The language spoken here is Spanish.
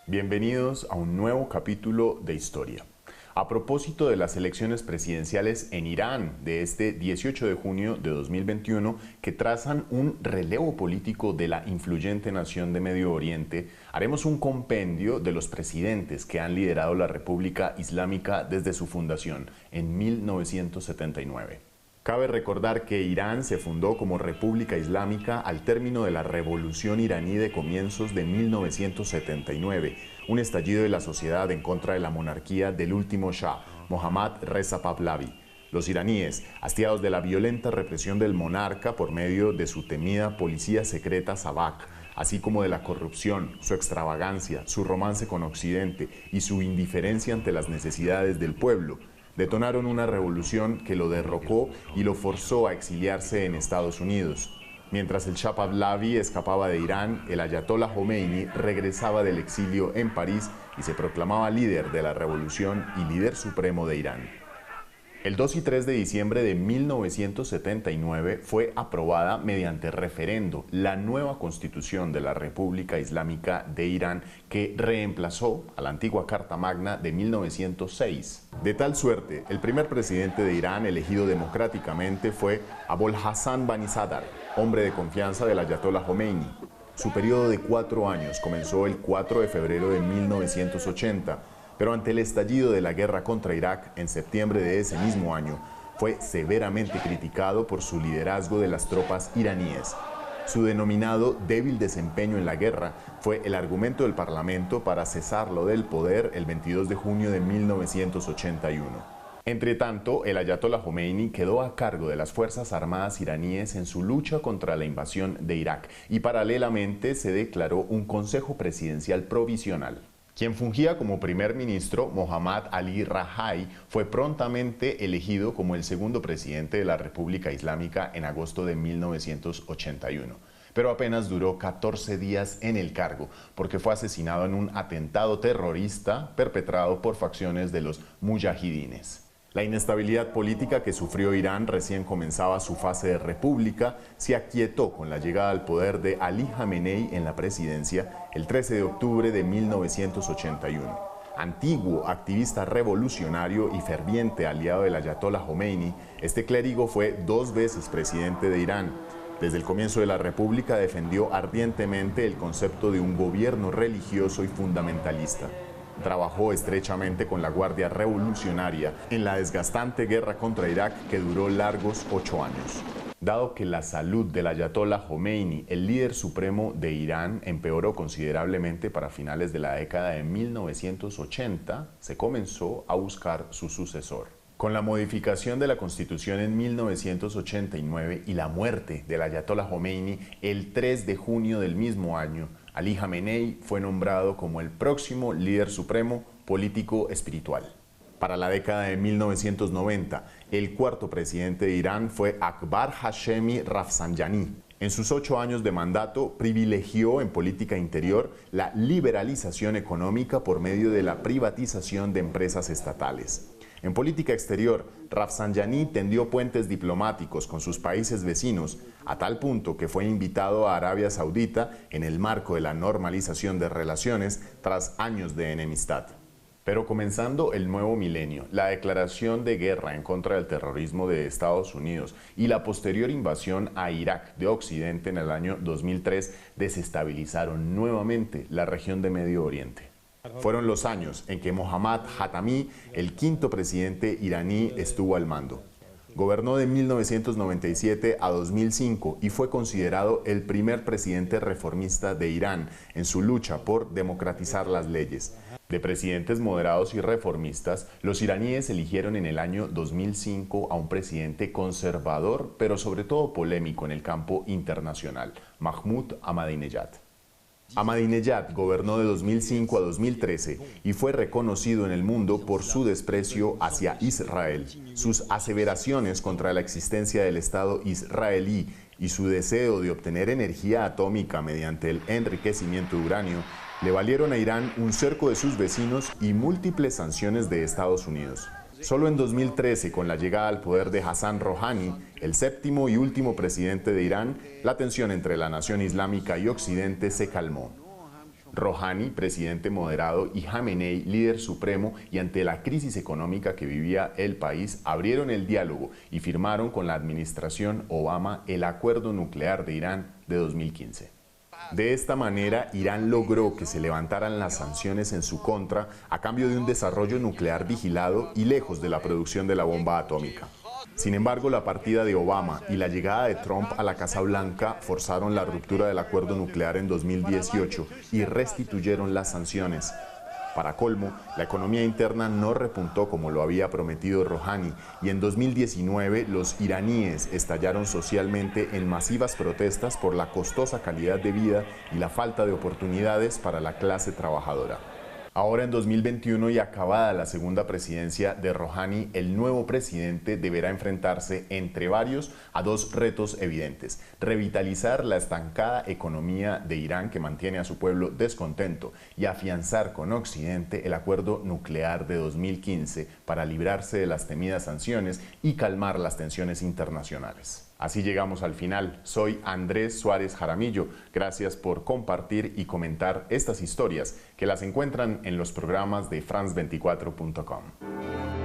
Bienvenidos a un nuevo capítulo de Historia. A propósito de las elecciones presidenciales en Irán de este 18 de junio de 2021, que trazan un relevo político de la influyente nación de Medio Oriente, haremos un compendio de los presidentes que han liderado la República Islámica desde su fundación en 1979. Cabe recordar que Irán se fundó como República Islámica al término de la Revolución iraní de comienzos de 1979, un estallido de la sociedad en contra de la monarquía del último Shah, Mohammad Reza Pahlavi. Los iraníes, hastiados de la violenta represión del monarca por medio de su temida policía secreta Savak, así como de la corrupción, su extravagancia, su romance con Occidente y su indiferencia ante las necesidades del pueblo, detonaron una revolución que lo derrocó y lo forzó a exiliarse en Estados Unidos. Mientras el Shah Pahlavi escapaba de Irán, el ayatollah Jomeini regresaba del exilio en París y se proclamaba líder de la revolución y líder supremo de Irán. El 2 y 3 de diciembre de 1979 fue aprobada mediante referendo la nueva constitución de la República Islámica de Irán que reemplazó a la antigua Carta Magna de 1906. De tal suerte, el primer presidente de Irán elegido democráticamente fue Abul Hassan Banisadr, hombre de confianza del ayatollah Jomeini. Su periodo de 4 años comenzó el 4 de febrero de 1980, pero ante el estallido de la guerra contra Irak en septiembre de ese mismo año, fue severamente criticado por su liderazgo de las tropas iraníes. Su denominado débil desempeño en la guerra fue el argumento del Parlamento para cesarlo del poder el 22 de junio de 1981. Entre tanto, el ayatollah Jomeini quedó a cargo de las Fuerzas Armadas iraníes en su lucha contra la invasión de Irak y paralelamente se declaró un Consejo Presidencial Provisional. Quien fungía como primer ministro, Mohammad Ali Rajai, fue prontamente elegido como el segundo presidente de la República Islámica en agosto de 1981. Pero apenas duró 14 días en el cargo, porque fue asesinado en un atentado terrorista perpetrado por facciones de los mujahidines. La inestabilidad política que sufrió Irán recién comenzaba su fase de república, se aquietó con la llegada al poder de Ali Jamenei en la presidencia el 13 de octubre de 1981. Antiguo activista revolucionario y ferviente aliado del ayatollah Jomeini, este clérigo fue 2 veces presidente de Irán. Desde el comienzo de la república defendió ardientemente el concepto de un gobierno religioso y fundamentalista. Trabajó estrechamente con la Guardia Revolucionaria en la desgastante guerra contra Irak que duró largos 8 años. Dado que la salud del ayatollah Jomeini, el líder supremo de Irán, empeoró considerablemente para finales de la década de 1980, se comenzó a buscar su sucesor. Con la modificación de la Constitución en 1989 y la muerte del ayatollah Jomeini el 3 de junio del mismo año, Ali Jamenei fue nombrado como el próximo líder supremo político espiritual. Para la década de 1990, el cuarto presidente de Irán fue Akbar Hashemi Rafsanjani. En sus 8 años de mandato, privilegió en política interior la liberalización económica por medio de la privatización de empresas estatales. En política exterior, Rafsanjani tendió puentes diplomáticos con sus países vecinos, a tal punto que fue invitado a Arabia Saudita en el marco de la normalización de relaciones tras años de enemistad. Pero comenzando el nuevo milenio, la declaración de guerra en contra del terrorismo de Estados Unidos y la posterior invasión a Irak de Occidente en el año 2003 desestabilizaron nuevamente la región de Medio Oriente. Fueron los años en que Mohammad Khatami, el quinto presidente iraní, estuvo al mando. Gobernó de 1997 a 2005 y fue considerado el primer presidente reformista de Irán en su lucha por democratizar las leyes. De presidentes moderados y reformistas, los iraníes eligieron en el año 2005 a un presidente conservador, pero sobre todo polémico en el campo internacional, Mahmoud Ahmadinejad. Ahmadinejad gobernó de 2005 a 2013 y fue reconocido en el mundo por su desprecio hacia Israel, sus aseveraciones contra la existencia del Estado israelí y su deseo de obtener energía atómica mediante el enriquecimiento de uranio le valieron a Irán un cerco de sus vecinos y múltiples sanciones de Estados Unidos. Solo en 2013, con la llegada al poder de Hassan Rouhani, el séptimo y último presidente de Irán, la tensión entre la nación islámica y Occidente se calmó. Rouhani, presidente moderado, y Jamenei, líder supremo, y ante la crisis económica que vivía el país, abrieron el diálogo y firmaron con la administración Obama el acuerdo nuclear de Irán de 2015. De esta manera, Irán logró que se levantaran las sanciones en su contra a cambio de un desarrollo nuclear vigilado y lejos de la producción de la bomba atómica. Sin embargo, la partida de Obama y la llegada de Trump a la Casa Blanca forzaron la ruptura del acuerdo nuclear en 2018 y restituyeron las sanciones. Para colmo, la economía interna no repuntó como lo había prometido Rouhani y en 2019 los iraníes estallaron socialmente en masivas protestas por la costosa calidad de vida y la falta de oportunidades para la clase trabajadora. Ahora en 2021 y acabada la segunda presidencia de Rouhani, el nuevo presidente deberá enfrentarse, entre varios, a dos retos evidentes: revitalizar la estancada economía de Irán que mantiene a su pueblo descontento y afianzar con Occidente el acuerdo nuclear de 2015 para librarse de las temidas sanciones y calmar las tensiones internacionales. Así llegamos al final. Soy Andrés Suárez Jaramillo. Gracias por compartir y comentar estas historias que las encuentran en los programas de France24.com.